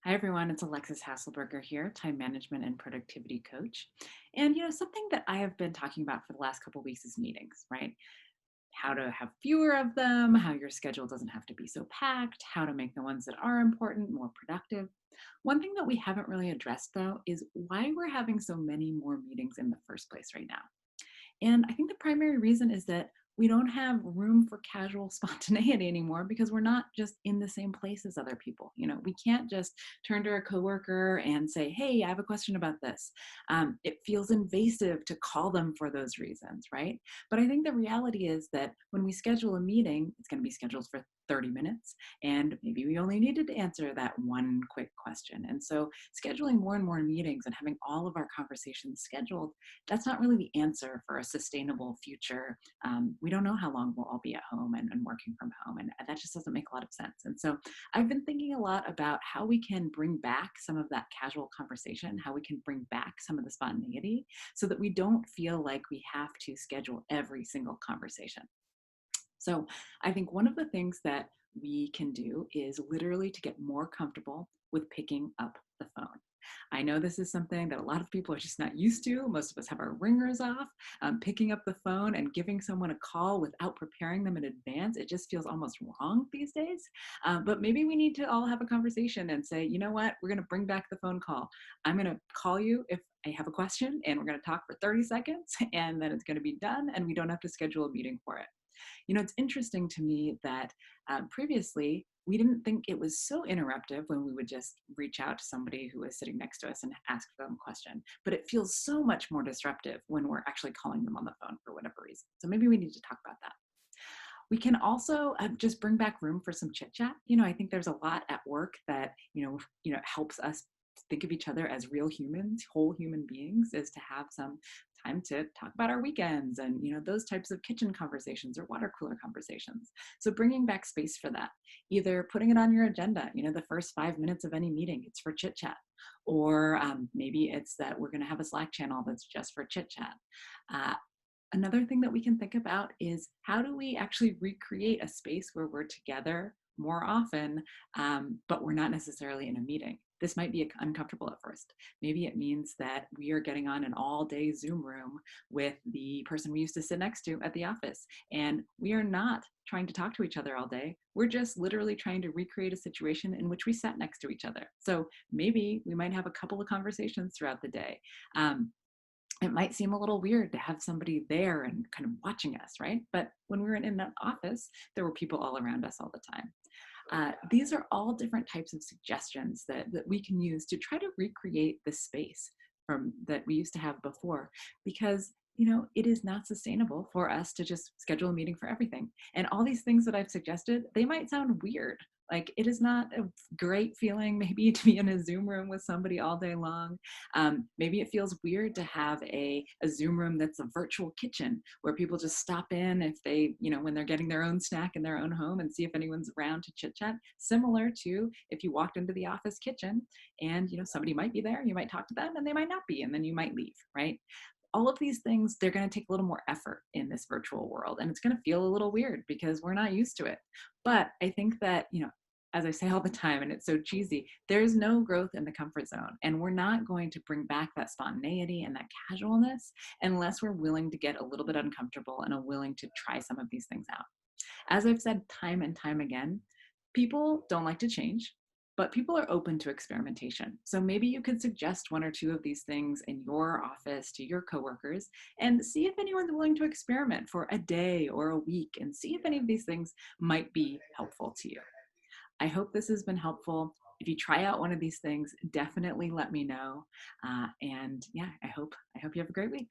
Hi, everyone. It's Alexis Hasselberger here, time management and productivity coach. And, something that I have been talking about for the last couple of weeks is meetings, right? How to have fewer of them, how your schedule doesn't have to be so packed, how to make the ones that are important more productive. One thing that we haven't really addressed, though, is why we're having so many more meetings in the first place right now. And I think the primary reason is that we don't have room for casual spontaneity anymore because we're not just in the same place as other people. We can't just turn to a coworker and say, "Hey, I have a question about this." It feels invasive to call them for those reasons, right? But I think the reality is that when we schedule a meeting, it's going to be scheduled for 30 minutes, and maybe we only needed to answer that one quick question. And so, scheduling more and more meetings and having all of our conversations scheduled, that's not really the answer for a sustainable future. We don't know how long we'll all be at home and working from home, and that just doesn't make a lot of sense. And so I've been thinking a lot about how we can bring back some of that casual conversation, how we can bring back some of the spontaneity so that we don't feel like we have to schedule every single conversation. So I think one of the things that we can do is literally to get more comfortable with picking up the phone. I know this is something that a lot of people are just not used to. Most of us have our ringers off. Picking up the phone and giving someone a call without preparing them in advance, it just feels almost wrong these days. But maybe we need to all have a conversation and say, you know what, we're going to bring back the phone call. I'm going to call you if I have a question, and we're going to talk for 30 seconds, and then it's going to be done, and we don't have to schedule a meeting for it. It's interesting to me that previously we didn't think it was so interruptive when we would just reach out to somebody who was sitting next to us and ask them a question. But it feels so much more disruptive when we're actually calling them on the phone for whatever reason. So maybe we need to talk about that. We can also just bring back room for some chit chat. I think there's a lot at work that helps us think of each other as real humans, whole human beings, is to have some time to talk about our weekends and those types of kitchen conversations or water cooler conversations. So bringing back space for that, either putting it on your agenda. The first 5 minutes of any meeting, it's for chit chat, or maybe it's that we're going to have a Slack channel that's just for chit chat. Uh, Another thing that we can think about is how do we actually recreate a space where we're together more often, but we're not necessarily in a meeting. This might be uncomfortable at first. Maybe it means that we are getting on an all day Zoom room with the person we used to sit next to at the office. And we are not trying to talk to each other all day. We're just literally trying to recreate a situation in which we sat next to each other. So maybe we might have a couple of conversations throughout the day. It might seem a little weird to have somebody there and kind of watching us, right? But when we were in an office, there were people all around us all the time. These are all different types of suggestions that we can use to try to recreate the space from that we used to have before, because it is not sustainable for us to just schedule a meeting for everything. And all these things that I've suggested, they might sound weird. Like, it is not a great feeling maybe to be in a Zoom room with somebody all day long. Maybe it feels weird to have a Zoom room that's a virtual kitchen where people just stop in if they, when they're getting their own snack in their own home, and see if anyone's around to chit chat. Similar to if you walked into the office kitchen and, somebody might be there, you might talk to them and they might not be, and then you might leave, right? All of these things, they're going to take a little more effort in this virtual world, and it's going to feel a little weird because we're not used to it. But I think that, as I say all the time, and it's so cheesy, there's no growth in the comfort zone. And we're not going to bring back that spontaneity and that casualness unless we're willing to get a little bit uncomfortable and are willing to try some of these things out. As I've said time and time again, people don't like to change, but people are open to experimentation. So maybe you could suggest one or two of these things in your office to your coworkers and see if anyone's willing to experiment for a day or a week, and see if any of these things might be helpful to you. I hope this has been helpful. If you try out one of these things, definitely let me know. And yeah, I hope you have a great week.